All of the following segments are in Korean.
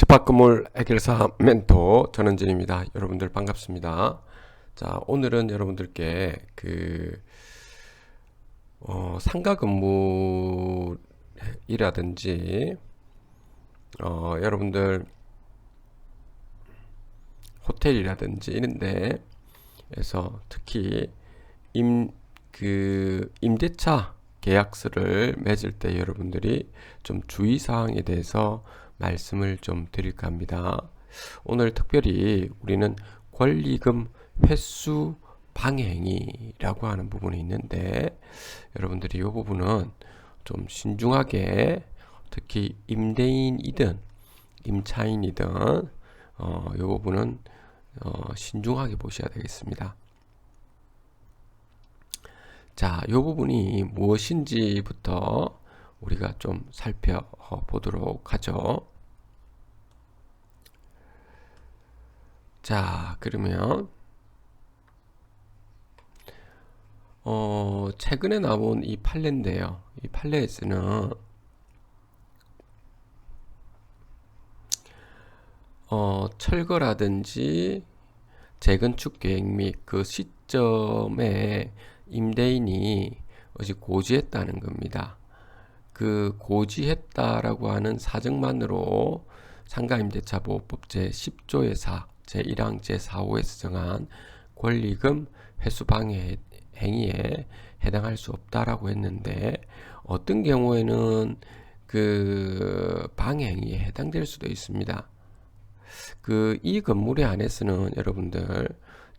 집합건물 해결사 멘토 전원진입니다. 여러분들 반갑습니다. 자, 오늘은 여러분들께 상가 건물이라든지 여러분들 호텔이라든지 이런 데에서 특히 임대차 계약서를 맺을 때 여러분들이 좀 주의사항에 대해서 말씀을 좀 드릴까 합니다. 오늘 특별히 우리는 권리금 횟수 방해행위라고 하는 부분이 있는데 여러분들이 이 부분은 좀 신중하게 특히 임대인이든 임차인이든 이 부분은 신중하게 보셔야 되겠습니다. 자, 이 부분이 무엇인지부터 우리가 좀 살펴보도록 하죠. 자, 그러면 최근에 나온 이 판례인데요. 이 판례에서는 철거라든지 재건축 계획 및 그 시점에 임대인이 어디 고지했다는 겁니다. 그 고지했다라고 하는 사정만으로 상가임대차보호법 제10조의 4, 제1항 제4호에서 정한 권리금 회수방해 행위에 해당할 수 없다라고 했는데 어떤 경우에는 그 방해 행위에 해당될 수도 있습니다. 이 건물에 한해서는 여러분들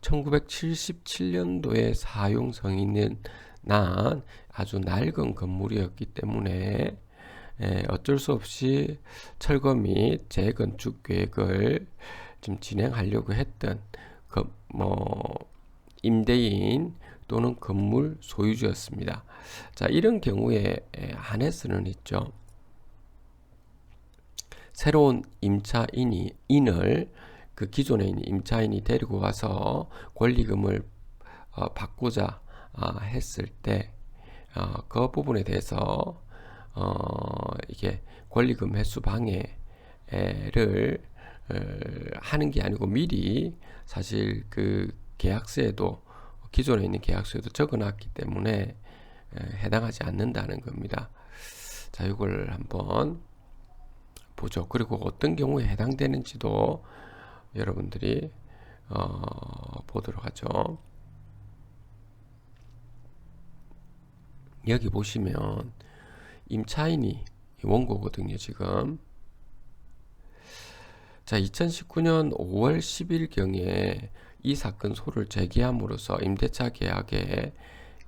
1977년도에 사용 승인이 난 아주 낡은 건물이었기 때문에 어쩔 수 없이 철거 및 재건축 계획을 좀 진행하려고 했던 임대인 또는 건물 소유주였습니다. 자, 이런 경우에 한해서는 있죠. 새로운 임차인을 그 기존에 있는 임차인이 데리고 와서 권리금을 받고자 했을 때 그 부분에 대해서 이게 권리금 회수 방해를 하는 게 아니고 미리 사실 그 계약서에도 기존에 있는 계약서에도 적어놨기 때문에 해당하지 않는다는 겁니다. 자, 이걸 한번 보죠. 그리고 어떤 경우에 해당되는지도 여러분들이 보도록 하죠. 여기 보시면 임차인이 원고거든요, 지금. 자, 2019년 5월 10일경에 이 사건 소를 제기함으로써 임대차 계약에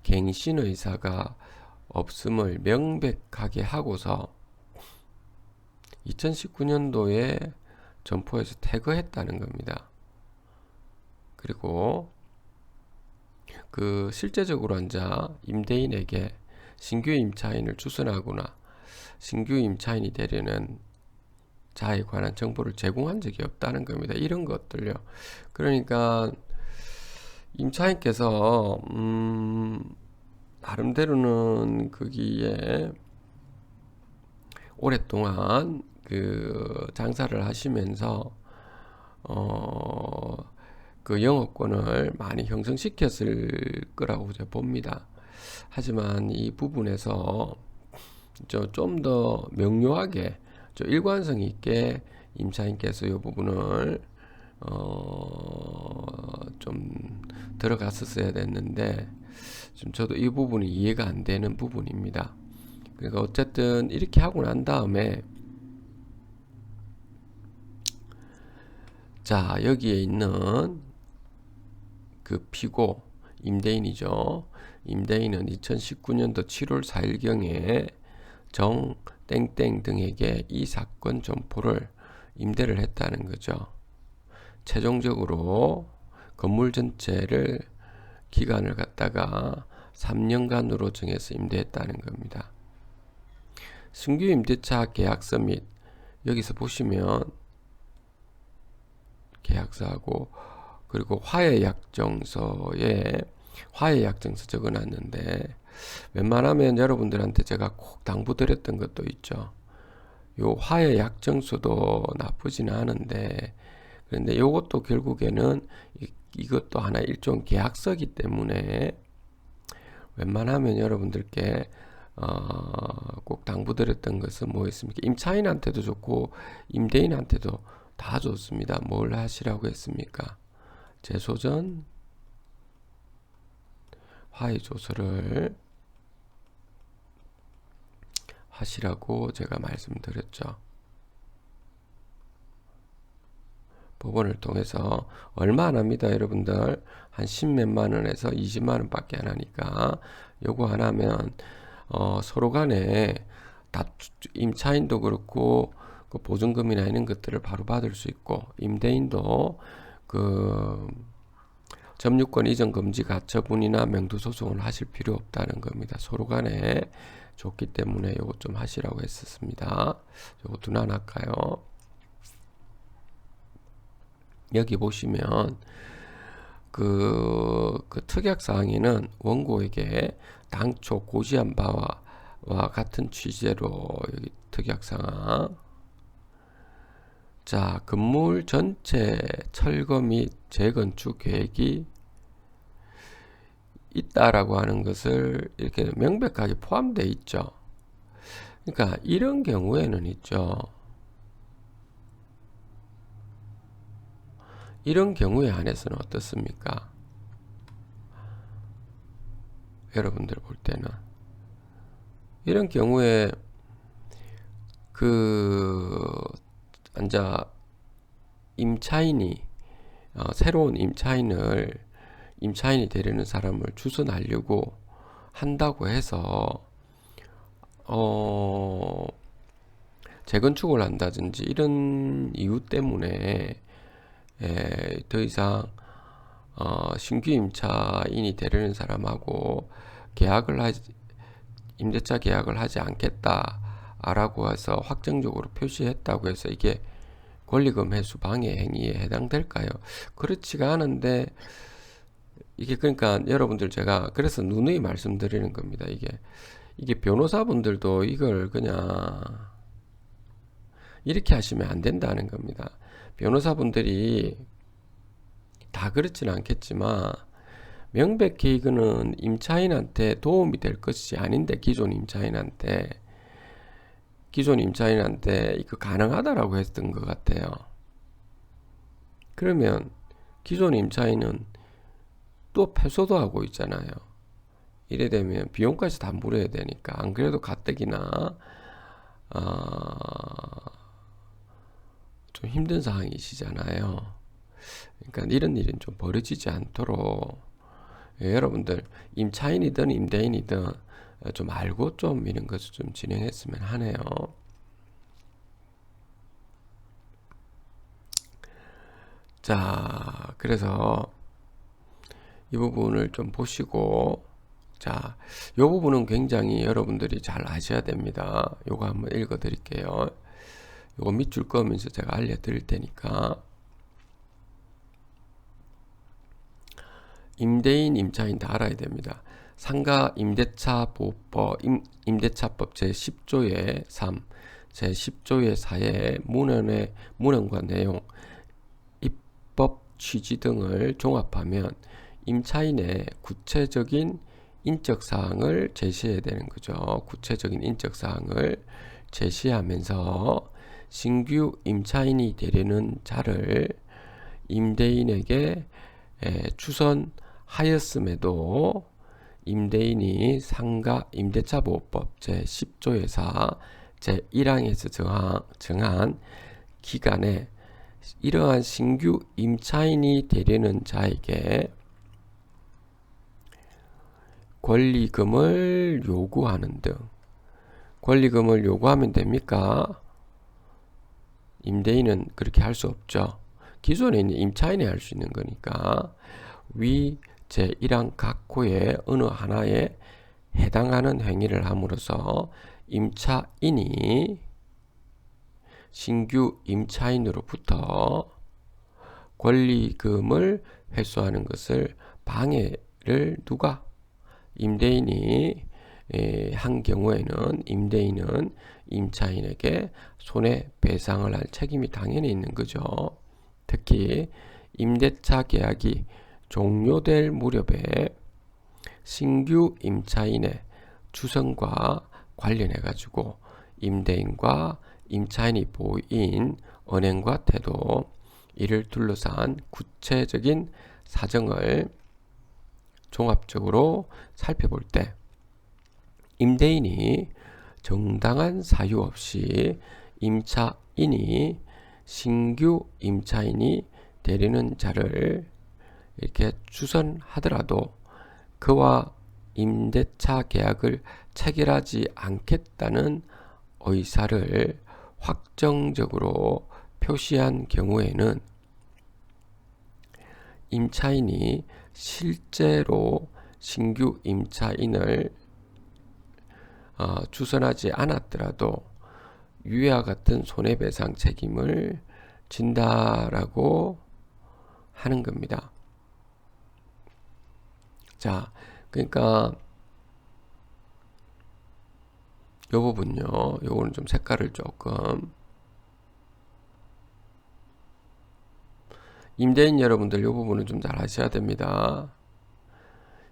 갱신 의사가 없음을 명백하게 하고서 2019년도에 점포에서 퇴거했다는 겁니다. 그리고 실제적으로 앉아 임대인에게 신규 임차인을 추선하거나 신규 임차인이 되려는 자에 관한 정보를 제공한 적이 없다는 겁니다. 이런 것들요. 그러니까 임차인께서 나름대로는 거기에 오랫동안 장사를 하시면서 그 영업권을 많이 형성시켰을 거라고 제가 봅니다. 하지만 이 부분에서 좀 더 명료하게 일관성 있게 임차인께서 이 부분을 좀 들어갔었어야 됐는데 좀 저도 이 부분이 이해가 안 되는 부분입니다. 그러니까 어쨌든 이렇게 하고 난 다음에 자, 여기에 있는 그 피고 임대인이죠. 임대인은 2019년도 7월 4일경에 정 땡땡 등에게 이 사건 점포를 임대를 했다는 거죠. 최종적으로 건물 전체를 기간을 갖다가 3년간으로 정해서 임대했다는 겁니다. 신규 임대차 계약서 및 여기서 보시면 계약서하고 그리고 화해약정서에 화해약정서 적어놨는데 웬만하면 여러분들한테 제가 꼭 당부드렸던 것도 있죠. 요 화의 약정수도 나쁘지는 않은데, 그런데 요것도 결국에는 이것도 하나 일종 계약서기 때문에 웬만하면 여러분들께 꼭 당부드렸던 것은 뭐였습니까? 임차인한테도 좋고 임대인한테도 다 좋습니다. 뭘 하시라고 했습니까? 재소전 화의 조서를 하시라고 제가 말씀드렸죠. 법원을 통해서 얼마 안 합니다, 여러분들. 한 10몇만 원에서 20만 원밖에 안 하니까 요거 안 하면 서로 간에 임차인도 그렇고 그 보증금이나 이런 것들을 바로 받을 수 있고, 임대인도 그 점유권 이전 금지 가처분이나 명도 소송을 하실 필요 없다는 겁니다. 서로 간에 좋기 때문에 요거 좀 하시라고 했었습니다. 요거 둔환할까요? 여기 보시면 그 특약사항에는 원고에게 당초 고지한 바와 같은 취지로 여기 특약사항, 자, 건물 전체 철거 및 재건축 계획이 있다라고 하는 것을 이렇게 명백하게 포함되어 있죠. 그러니까 이런 경우에는 있죠. 이런 경우에 한해서는 어떻습니까? 여러분들 볼 때는 이런 경우에 임차인이 새로운 임차인이 되려는 사람을 추선하려고 한다고 해서 재건축을 한다든지 이런 이유 때문에 더 이상 신규 임차인이 되려는 사람하고 임대차 계약을 하지 않겠다라고 해서 확정적으로 표시했다고 해서 이게 권리금 회수 방해 행위에 해당될까요? 그렇지가 않은데, 이게 그러니까 여러분들 제가 그래서 누누이 말씀드리는 겁니다. 이게 변호사분들도 이걸 그냥 이렇게 하시면 안 된다는 겁니다. 변호사분들이 다 그렇지는 않겠지만 명백히 이거는 임차인한테 도움이 될 것이 아닌데, 기존 임차인한테 이거 가능하다라고 했던 것 같아요. 그러면 기존 임차인은 또 패소도 하고 있잖아요. 이래 되면 비용까지 다 물어야 되니까, 안 그래도 가뜩이나 좀 힘든 상황이시잖아요. 그러니까 이런 일은 좀 벌어지지 않도록 여러분들 임차인이든 임대인이든 좀 알고 좀 이런 것을 좀 진행했으면 하네요. 자, 그래서 이 부분을 좀 보시고, 자, 이 부분은 굉장히 여러분들이 잘 아셔야 됩니다. 요거 한번 읽어 드릴게요. 요거 밑줄 그으면서 제가 알려드릴 테니까. 임대인, 임차인 다 알아야 됩니다. 상가 임대차보호법, 임대차법 제10조의 3, 제10조의 4의 문헌과 내용, 입법 취지 등을 종합하면 임차인의 구체적인 인적사항을 제시해야 되는 거죠. 구체적인 인적사항을 제시하면서 신규 임차인이 되려는 자를 임대인에게 추선하였음에도 임대인이 상가 임대차보호법 제10조의 4 제1항에서 정한 기간에 이러한 신규 임차인이 되려는 자에게 권리금을 요구하는 등. 권리금을 요구하면 됩니까? 임대인은 그렇게 할 수 없죠. 기존에 있는 임차인이 할 수 있는 거니까 위 제1항 각 호의 어느 하나에 해당하는 행위를 함으로써 임차인이 신규 임차인으로부터 권리금을 회수하는 것을 방해를 누가? 임대인이 한 경우에는 임대인은 임차인에게 손해배상을 할 책임이 당연히 있는 거죠. 특히 임대차 계약이 종료될 무렵에 신규 임차인의 추선과 관련해 가지고 임대인과 임차인이 보인 언행과 태도, 이를 둘러싼 구체적인 사정을 종합적으로 살펴볼 때 임대인이 정당한 사유 없이 임차인이 신규 임차인이 되려는 자를 이렇게 추선하더라도 그와 임대차 계약을 체결하지 않겠다는 의사를 확정적으로 표시한 경우에는 임차인이 실제로 신규 임차인을 추선하지 않았더라도 위와 같은 손해배상 책임을 진다라고 하는 겁니다. 자, 그러니까 요 부분요. 요거는 좀 색깔을 조금 임대인 여러분들 요 부분은 좀 잘 아셔야 됩니다.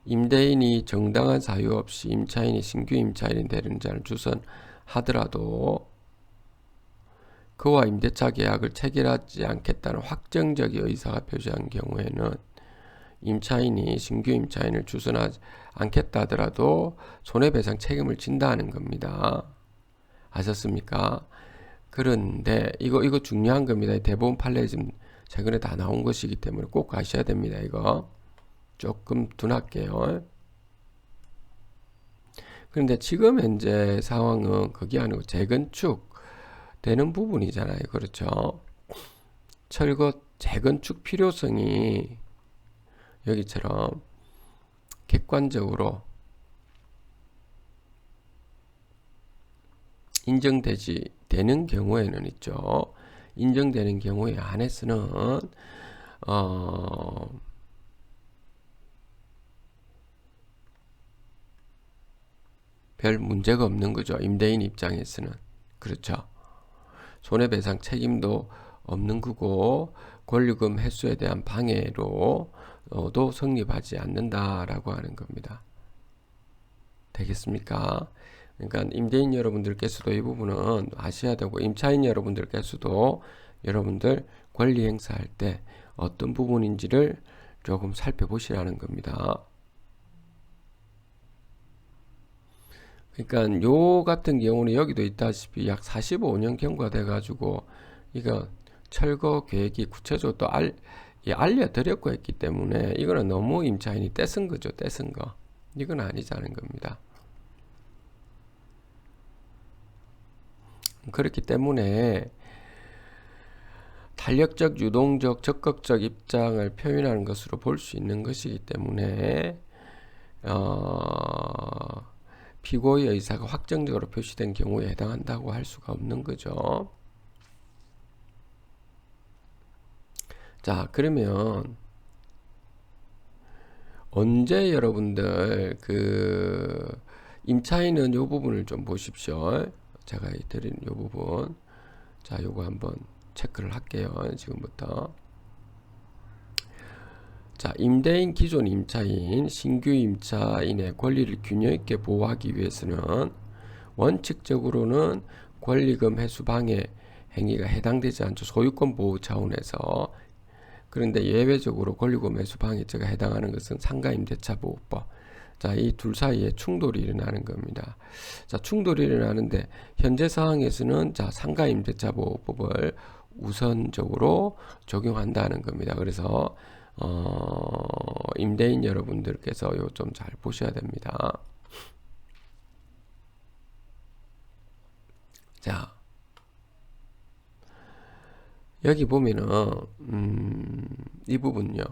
임대인이 정당한 사유 없이 임차인이 신규 임차인이 되는 자를 추선하더라도 그와 임대차 계약을 체결하지 않겠다는 확정적인 의사가 표시한 경우에는 임차인이 신규 임차인을 추선하지 않겠다 하더라도 손해배상 책임을 진다는 겁니다. 아셨습니까? 그런데 이거 중요한 겁니다. 대법원 판례 지금 최근에 다 나온 것이기 때문에 꼭 아셔야 됩니다. 이거 조금 둔할게요. 그런데 지금 현재 상황은 그게 아니고 재건축 되는 부분이잖아요. 그렇죠? 철거 재건축 필요성이 여기처럼 객관적으로 인정되지 되는 경우에는 있죠. 인정되는 경우에 한해서는 별 문제가 없는 거죠. 임대인 입장에서는. 그렇죠. 손해배상 책임도 없는 거고 권리금 횟수에 대한 방해로도 성립하지 않는다라고 하는 겁니다. 되겠습니까? 그러니까 임대인 여러분들께서도 이 부분은 아셔야 되고 임차인 여러분들께서도 여러분들 권리 행사할 때 어떤 부분인지를 조금 살펴보시라는 겁니다. 그러니까 요 같은 경우는 여기도 있다시피 약 45년 경과돼 가지고 이거 철거 계획이 구체적으로 또 알려드렸고 했기 때문에 이거는 너무 임차인이 떼쓴 거죠. 떼쓴 거. 이건 아니자는 겁니다. 그렇기 때문에 탄력적, 유동적, 적극적 입장을 표현하는 것으로 볼 수 있는 것이기 때문에 피고의 의사가 확정적으로 표시된 경우에 해당한다고 할 수가 없는 거죠. 자, 그러면 언제 여러분들 임차인은 이 부분을 좀 보십시오. 제가 드린 이 부분. 자, 요거 한번 체크를 할게요. 지금부터. 자, 임대인, 기존 임차인, 신규 임차인의 권리를 균형 있게 보호하기 위해서는 원칙적으로는 권리금 회수 방해 행위가 해당되지 않죠. 소유권 보호 차원에서. 그런데 예외적으로 권리금 회수 방해죄가 해당하는 것은 상가임대차 보호법. 자, 이 둘 사이에 충돌이 일어나는 겁니다. 자, 충돌이 일어나는데 현재 상황에서는 자, 상가임대차 보호법을 우선적으로 적용한다는 겁니다. 그래서 임대인 여러분들께서 요 좀 잘 보셔야 됩니다. 자, 여기 보면은 이 부분요.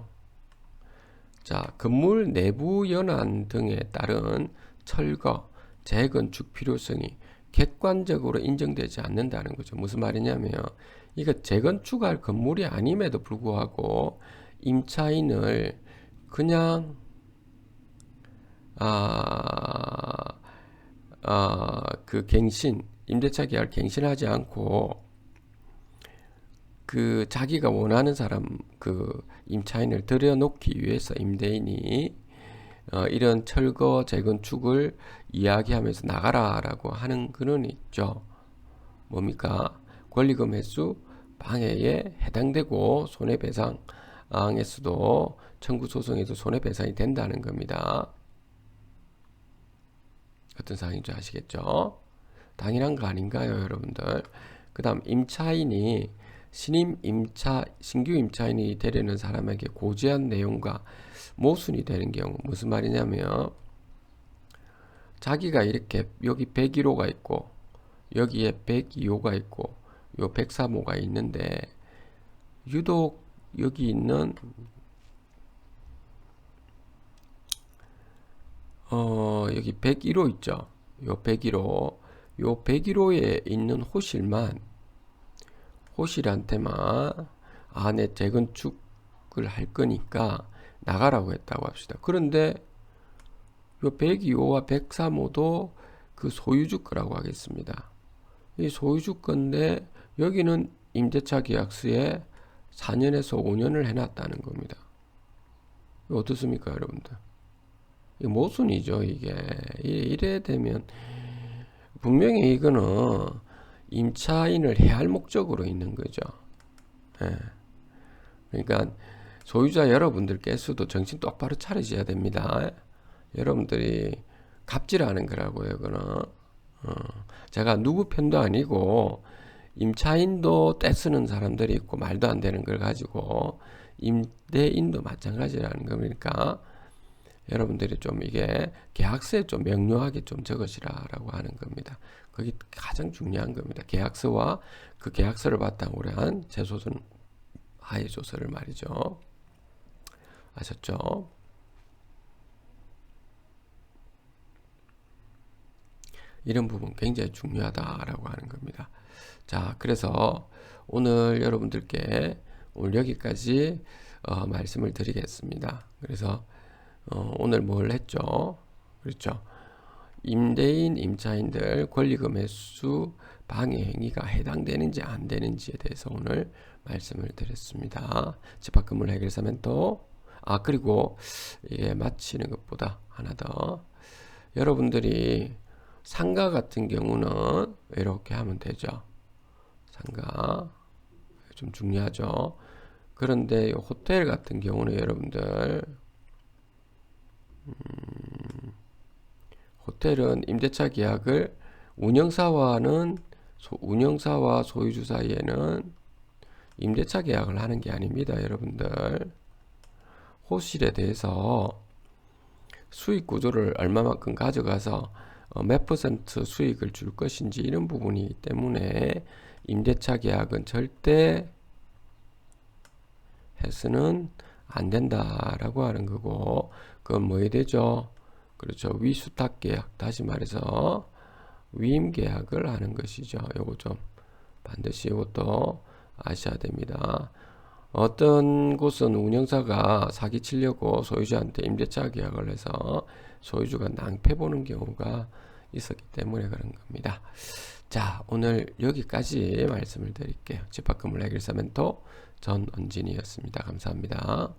자, 건물 내부 연안 등에 따른 철거, 재건축 필요성이 객관적으로 인정되지 않는다는 거죠. 무슨 말이냐면 이거 재건축할 건물이 아님에도 불구하고 임차인을 그냥 그 갱신 임대차 계약을 갱신하지 않고 그 자기가 원하는 사람 그 임차인을 들여놓기 위해서 임대인이 이런 철거 재건축을 이야기하면서 나가라라고 하는 근원이 있죠. 뭡니까? 권리금 횟수 방해에 해당되고 손해배상에서도 청구 소송에도 손해배상이 된다는 겁니다. 어떤 사항인지 아시겠죠? 당연한 거 아닌가요, 여러분들? 그 다음 임차인이 신규 임차인이 되려는 사람에게 고지한 내용과 모순이 되는 경우 무슨 말이냐면 자기가 이렇게 여기 101호가 있고 여기에 102호가 있고 요 103호가 있는데 유독 여기 있는 여기 101호 있죠. 요 101호에 있는 호실한테만 내 재건축을 할 거니까 나가라고 했다고 합시다. 그런데 요 102호와 103호도 그 소유주 거라고 하겠습니다. 이 소유주 건데 여기는 임대차 계약서에 4년에서 5년을 해놨다는 겁니다. 이거 어떻습니까, 여러분들? 이게 모순이죠, 이게. 이래 되면 분명히 이거는 임차인을 해할 목적으로 있는 거죠. 예. 그러니까 소유자 여러분들께서도 정신 똑바로 차리셔야 됩니다. 여러분들이 갑질하는 거라고요, 이거는. 제가 누구 편도 아니고 임차인도 떼쓰는 사람들이 있고 말도 안 되는 걸 가지고 임대인도 마찬가지라는 거니까 여러분들이 좀 이게 계약서에 좀 명료하게 좀 적으시라라고 하는 겁니다. 그게 가장 중요한 겁니다. 계약서와 그 계약서를 바탕으로 한 재소송 하위 조서를 말이죠. 아셨죠? 이런 부분 굉장히 중요하다라고 하는 겁니다. 자, 그래서 오늘 여러분들께 오늘 여기까지 말씀을 드리겠습니다. 그래서 오늘 뭘 했죠? 그렇죠? 임대인, 임차인들 권리금 횟수 방해 행위가 해당되는지 안 되는지에 대해서 오늘 말씀을 드렸습니다. 집합건물 해결사멘토. 그리고 이게 마치는 것보다 하나 더. 여러분들이 상가 같은 경우는 이렇게 하면 되죠. 상가 좀 중요하죠. 그런데 호텔 같은 경우는 여러분들 호텔은 임대차 계약을 운영사와 소유주 사이에는 임대차 계약을 하는 게 아닙니다, 여러분들. 호실에 대해서 수익 구조를 얼마만큼 가져가서 몇 퍼센트 수익을 줄 것인지 이런 부분이기 때문에 임대차 계약은 절대 해서는 안 된다라고 하는 거고, 그건 뭐에 되죠? 그렇죠. 위수탁 계약, 다시 말해서 위임 계약을 하는 것이죠. 요거 좀 반드시 이것도 아셔야 됩니다. 어떤 곳은 운영사가 사기치려고 소유주한테 임대차 계약을 해서 소유주가 낭패 보는 경우가 있었기 때문에 그런 겁니다. 자, 오늘 여기까지 말씀을 드릴게요. 집합건물 해결사 멘토 전은진이었습니다. 감사합니다.